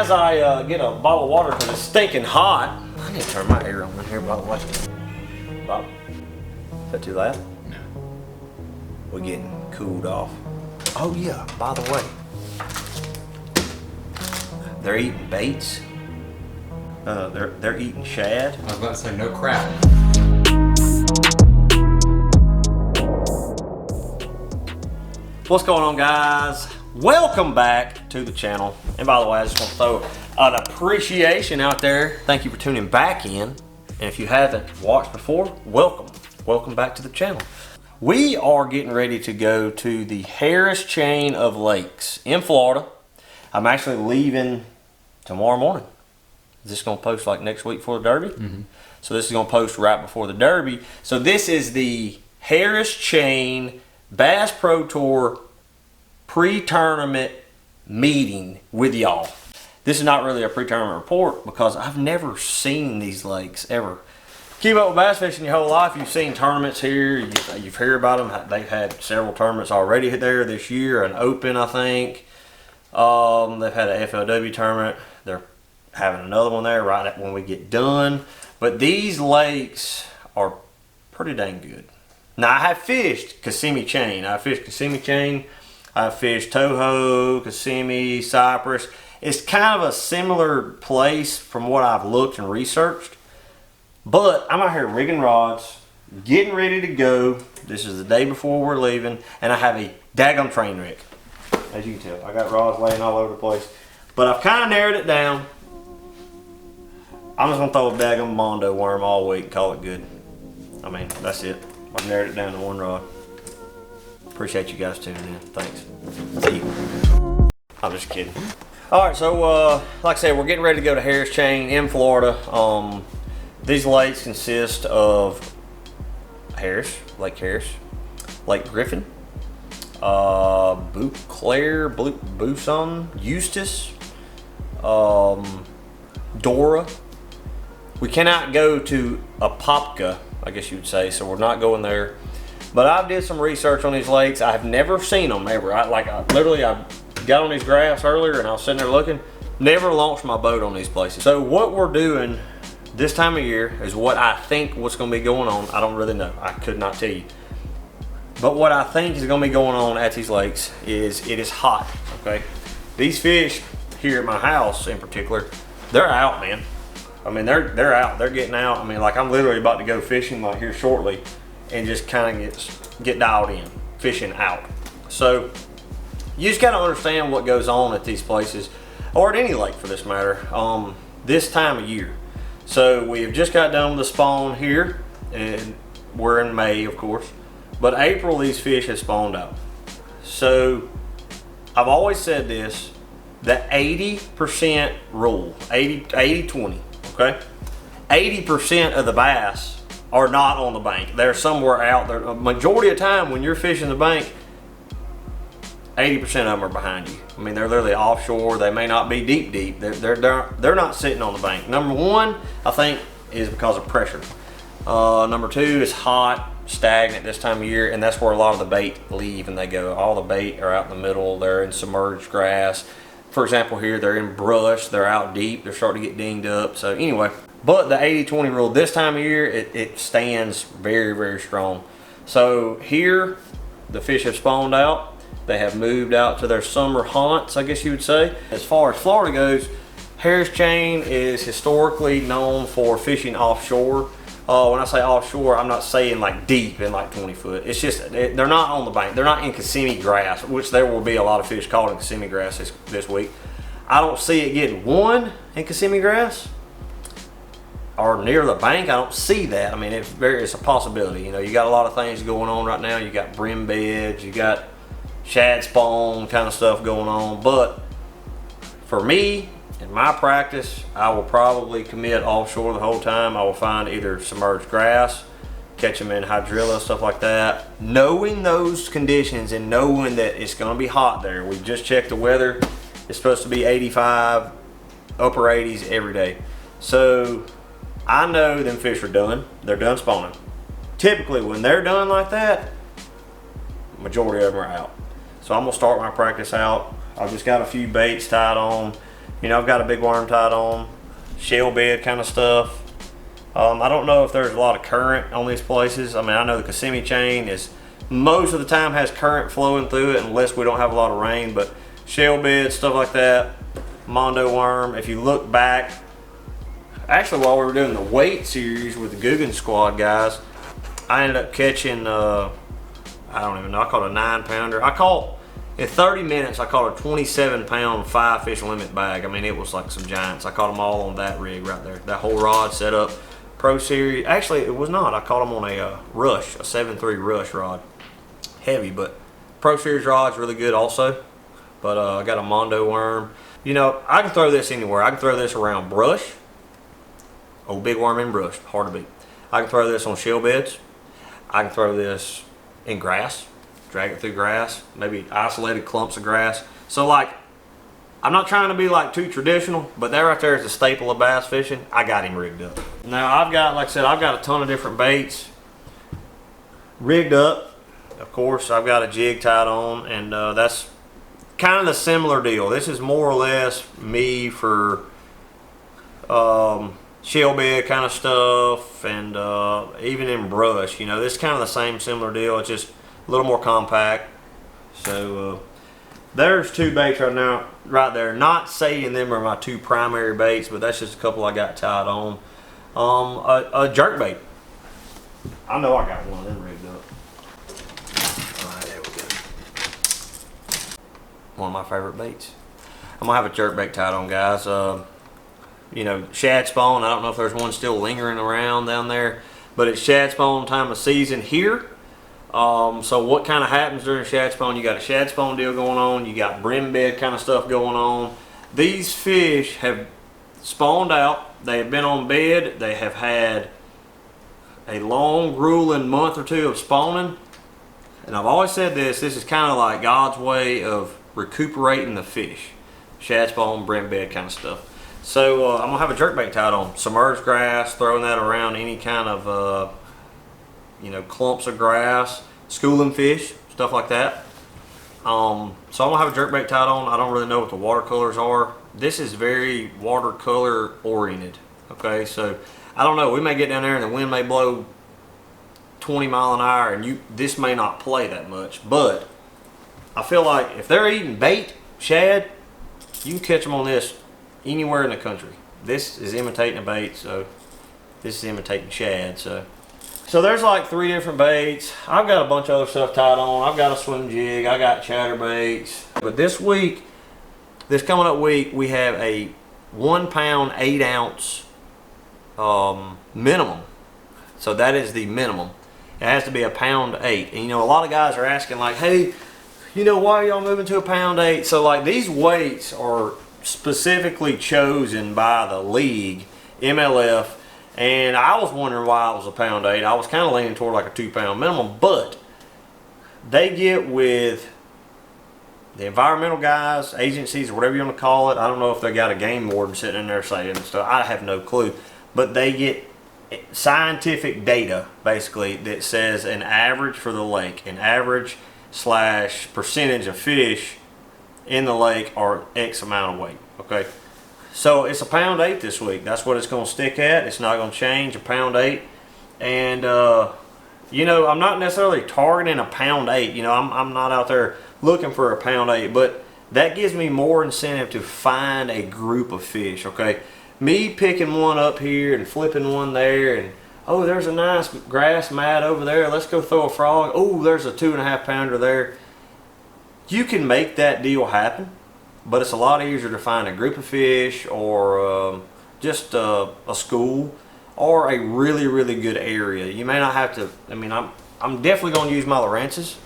as I get a bottle of water because it's stinking hot. I need to turn my air on in here, by the way. Bob, is that too loud? No. We're getting cooled off. Oh yeah, by the way, they're eating baits. They're eating shad. I was about to say no crap. What's going on, guys? Welcome back to the channel. And by the way, I just want to throw an appreciation out there. Thank you for tuning back in. And if you haven't watched before, welcome. Welcome back to the channel. We are getting ready to go to the Harris chain of lakes in Florida. I'm actually leaving tomorrow morning. Is this going to post like next week for the Derby? Mm-hmm. So this is going to post right before the Derby. So this is the Harris Chain Bass Pro Tour pre-tournament meeting with y'all. This is not really a pre-tournament report because I've never seen these lakes ever. Keep up with bass fishing your whole life. You've seen tournaments here. You've heard about them. They've had several tournaments already there this year. An Open, I think. They've had an FLW tournament. They're having another one there right when we get done. But these lakes are pretty dang good. Now, I have fished Kissimmee Chain. I fished Kissimmee Chain. I fished Toho, Kissimmee, Cypress. It's kind of a similar place from what I've looked and researched. But I'm out here rigging rods, getting ready to go. This is the day before we're leaving, and I have a daggum train wreck. As you can tell, I got rods laying all over the place. But I've kind of narrowed it down. I'm just gonna throw a daggum Mondo worm all week and call it good. I mean, that's it. I've narrowed it down to one rod. Appreciate you guys tuning in. Thanks. See you. I'm just kidding. All right, so like I said, we're getting ready to go to Harris Chain in Florida. These lakes consist of Harris, Lake Griffin, Beauclair, Buson, Eustis, Dora. We cannot go to Apopka, I guess you would say, so we're not going there. But I did some research on these lakes. I have never seen them ever. I got on these graphs earlier and I was sitting there looking. Never launched my boat on these places. So what we're doing this time of year is what I think what's going to be going on. I don't really know. I could not tell you. But what I think is going to be going on at these lakes is it is hot. Okay, these fish here at my house in particular, they're out, man. I mean, they're out. They're getting out. I mean, like I'm literally about to go fishing like here shortly, and just kind of get dialed in, fishing out. So you just got to understand what goes on at these places, or at any lake for this matter, this time of year. So we have just got done with the spawn here, and we're in May, of course. But April, these fish have spawned out. So I've always said this, the 80% rule, 80-20, okay? 80% of the bass are not on the bank. They're somewhere out there. A majority of the time when you're fishing the bank, 80% of them are behind you. I mean, they're literally offshore. They may not be deep. They're not sitting on the bank. Number one, I think, is because of pressure. Number two is hot, stagnant this time of year, and that's where a lot of the bait leave and they go. All the bait are out in the middle. They're in submerged grass. For example, here they're in brush. They're out deep. They're starting to get dinged up. So anyway, but the 80-20 rule this time of year, it stands very, very strong. So here, the fish have spawned out. They have moved out to their summer haunts, I guess you would say. As far as Florida goes, Harris Chain is historically known for fishing offshore. When I say offshore, I'm not saying like deep in like 20 foot. It's just, they're not on the bank. They're not in Kissimmee grass, which there will be a lot of fish caught in Kissimmee grass this week. I don't see it getting one in Kissimmee grass or near the bank. I don't see that. I mean, it's a possibility. You know, you got a lot of things going on right now. You got brim beds, you got shad spawn kind of stuff going on. But for me, in my practice, I will probably commit offshore the whole time. I will find either submerged grass, catch them in hydrilla, stuff like that. Knowing those conditions and knowing that it's going to be hot there. We just checked the weather. It's supposed to be 85, upper 80s every day. So I know them fish are done. They're done spawning. Typically, when they're done like that, majority of them are out. So I'm gonna start my practice out. I've just got a few baits tied on, You know, I've got a big worm tied on, shell bed kind of stuff. I don't know if there's a lot of current on these places. I mean, I know the Kissimmee chain is most of the time has current flowing through it unless we don't have a lot of rain, but shell bed, stuff like that, Mondo worm. If you look back, actually while we were doing the weight series with the Guggen Squad guys, I ended up catching, I don't even know, I caught a 9-pounder. I caught, in 30 minutes, I caught a 27-pound 5-fish limit bag. I mean, it was like some giants. I caught them all on that rig right there. That whole rod set up. Pro Series, actually it was not. I caught them on a Rush, a 7.3 Rush rod. Heavy, but Pro Series rod's really good also. But I got a Mondo worm. You know, I can throw this anywhere. I can throw this around brush. Oh, big worm in brush, hard to beat. I can throw this on shell beds. I can throw this in grass, drag it through grass, maybe isolated clumps of grass. So like, I'm not trying to be like too traditional, but that right there is a staple of bass fishing. I got him rigged up. Now I've got, like I said, I've got a ton of different baits rigged up. Of course, I've got a jig tied on, and that's kind of the similar deal. This is more or less me for shell bed kind of stuff, and even in brush. You know, this is kind of the same similar deal. It's just a little more compact. So there's two baits right now, right there. Not saying them are my two primary baits, but that's just a couple I got tied on. A jerk bait. I know I got one of them rigged up. All right, there we go. One of my favorite baits. I'm gonna have a jerk bait tied on, guys. You know, shad spawn. I don't know if there's one still lingering around down there, but it's shad spawn time of season here. So what kind of happens during shad spawn? You got a shad spawn deal going on. You got brim bed kind of stuff going on. These fish have spawned out. They have been on bed. They have had a long, grueling month or two of spawning. And I've always said this is kind of like God's way of recuperating the fish. Shad spawn, brim bed kind of stuff. So I'm gonna have a jerkbait tied on, submerged grass, throwing that around any kind of you know, clumps of grass, schooling fish, stuff like that. So I'm gonna have a jerkbait tied on. I don't really know what the watercolors are. This is very watercolor oriented. Okay, so I don't know. We may get down there and the wind may blow 20 mile an hour, and this may not play that much. But I feel like if they're eating bait, shad, you can catch them on this anywhere in the country. This is imitating a bait, so this is imitating shad. So there's like 3 different baits. I've got a bunch of other stuff tied on. I've got a swim jig. I got chatterbaits. But this week, this coming up week, we have a 1 pound 8 ounce minimum. So that is the minimum. It has to be a pound 8. And you know, a lot of guys are asking like, hey, you know, why are y'all moving to a pound 8? So like, these weights are specifically chosen by the league, MLF, and I was wondering why it was a pound 8. I was kind of leaning toward like a 2 pound minimum, but they get with the environmental guys, agencies, or whatever you want to call it. I don't know if they got a game warden sitting in there saying stuff. I have no clue, but they get scientific data basically that says an average for the lake, an average / percentage of fish in the lake are X amount of weight. Okay, so it's a pound 8 this week. That's what it's going to stick at. It's not going to change, a pound 8. And you know, I'm not necessarily targeting a pound 8. You know, I'm not out there looking for a pound 8, but that gives me more incentive to find a group of fish. Okay, me picking one up here and flipping one there, and oh, there's a nice grass mat over there, let's go throw a frog. Oh, there's a 2.5 pounder there. You can make that deal happen, but it's a lot easier to find a group of fish, or just a school, or a really, really good area. You may not have to, I mean, I'm definitely going to use my Lawrence's,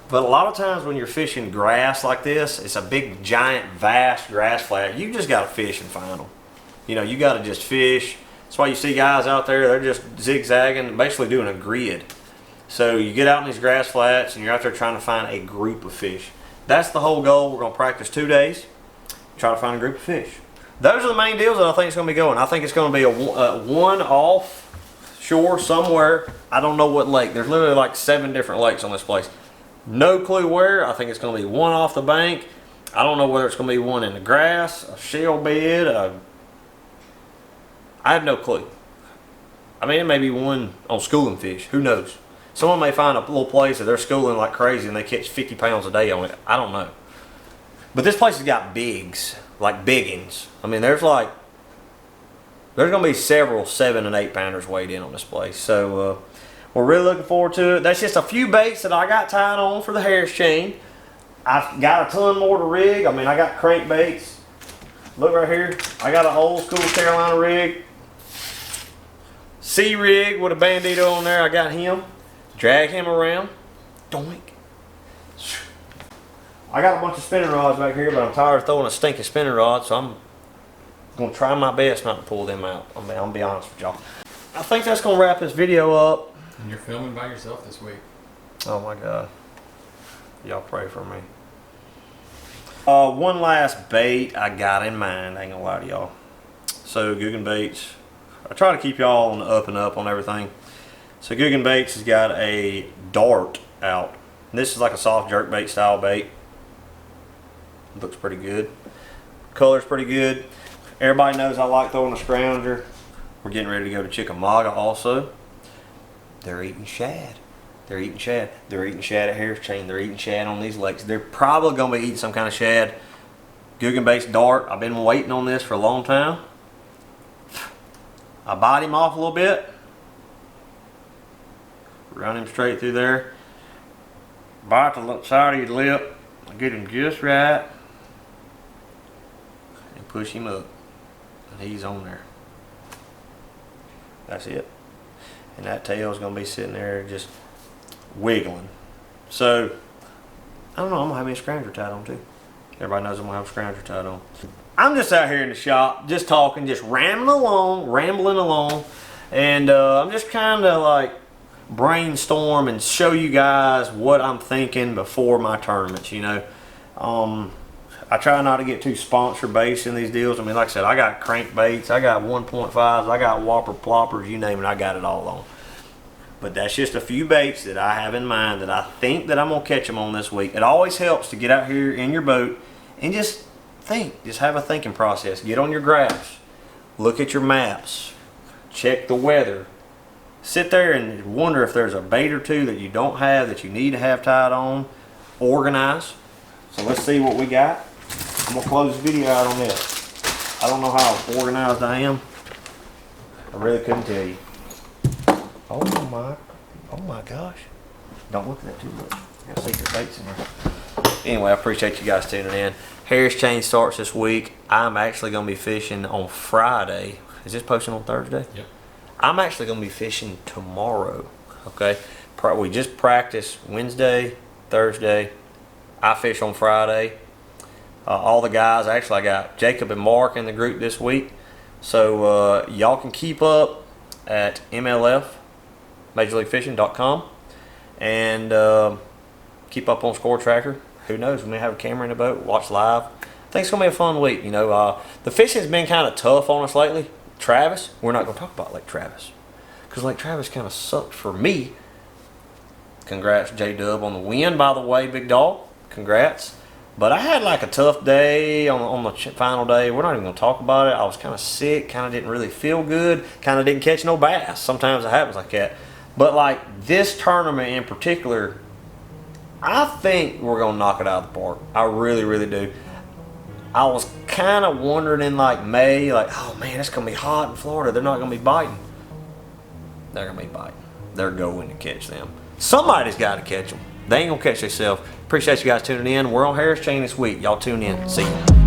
but a lot of times when you're fishing grass like this, it's a big, giant, vast grass flat. You just got to fish and find them. You know, you got to just fish. That's why you see guys out there, they're just zigzagging, basically doing a grid. So you get out in these grass flats and you're out there trying to find a group of fish. That's the whole goal. We're going to practice 2 days, try to find a group of fish. Those are the main deals that I think is going to be going. I think it's going to be a one off shore somewhere. I don't know what lake. There's literally like 7 different lakes on this place. No clue where. I think it's going to be one off the bank. I don't know whether it's going to be one in the grass, a shell bed. I have no clue. I mean, it may be one on schooling fish. Who knows? Someone may find a little place that they're schooling like crazy and they catch 50 pounds a day on it. I don't know. But this place has got bigs, like biggins. I mean, there's going to be several 7 and 8 pounders weighed in on this place. So we're really looking forward to it. That's just a few baits that I got tied on for the Harris chain. I've got a ton more to rig. I mean, I got crankbaits. Look right here. I got an old school Carolina rig. C rig with a bandito on there. I got him. Drag him around. Doink. I got a bunch of spinning rods back here, but I'm tired of throwing a stinking spinning rod, so I'm going to try my best not to pull them out. I mean, I'll be honest with y'all. I think that's going to wrap this video up. And you're filming by yourself this week. Oh my God. Y'all pray for me. One last bait I got in mind. I ain't gonna lie to y'all. So Guggen Baits. I try to keep y'all on the up and up on everything. So Guggen Baits has got a dart out. And this is like a soft jerkbait style bait. Looks pretty good. Color's pretty good. Everybody knows I like throwing a scrounger. We're getting ready to go to Chickamauga also. They're eating shad. They're eating shad. They're eating shad at Harris Chain. They're eating shad on these lakes. They're probably going to be eating some kind of shad. Guggen Baits dart. I've been waiting on this for a long time. I bite him off a little bit. Run him straight through there. Bite the side of your lip. Get him just right. And push him up. And he's on there. That's it. And that tail's going to be sitting there just wiggling. So, I don't know, I'm going to have me a scrounger tied on too. Everybody knows I'm going to have a scrounger tied on. I'm just out here in the shop, just talking, just rambling along. And I'm just kind of like brainstorm and show you guys what I'm thinking before my tournaments, you know. I try not to get too sponsor based in these deals. I mean, like I said, I got crankbaits, I got 1.5s, I got whopper ploppers, you name it, I got it all on. But that's just a few baits that I have in mind that I think that I'm going to catch them on this week. It always helps to get out here in your boat and just think. Just have a thinking process. Get on your graphs. Look at your maps. Check the weather. Sit there and wonder if there's a bait or two that you don't have that you need to have tied on. Organize. So let's see what we got. I'm going to close the video out on this. I don't know how organized I am. I really couldn't tell you. Oh my gosh. Don't look at that too much. Got secret baits in there. Anyway, I appreciate you guys tuning in. Harris Chain starts this week. I'm actually going to be fishing on Friday. Is this posting on Thursday? Yep. I'm actually going to be fishing tomorrow. Okay. We just practiced Wednesday, Thursday. I fish on Friday. All the guys, actually I got Jacob and Mark in the group this week. So y'all can keep up at MLF, MajorLeagueFishing.com, and keep up on Score Tracker. Who knows, we may have a camera in the boat, watch live. I think it's going to be a fun week. You know, the fishing's been kind of tough on us lately. Travis, we're not going to talk about Lake Travis, because Lake Travis kind of sucked for me. Congrats, J-Dub, on the win, by the way, big dog. Congrats. But I had like a tough day on the final day. We're not even going to talk about it. I was kind of sick, kind of didn't really feel good, kind of didn't catch no bass. Sometimes it happens like that. But like this tournament in particular, I think we're going to knock it out of the park. I really, really do. I was kind of wondering in like May, like, oh man, it's going to be hot in Florida. They're not going to be biting. They're going to be biting. They're going to catch them. Somebody's got to catch them. They ain't going to catch themselves. Appreciate you guys tuning in. We're on Harris Chain this week. Y'all tune in. See you.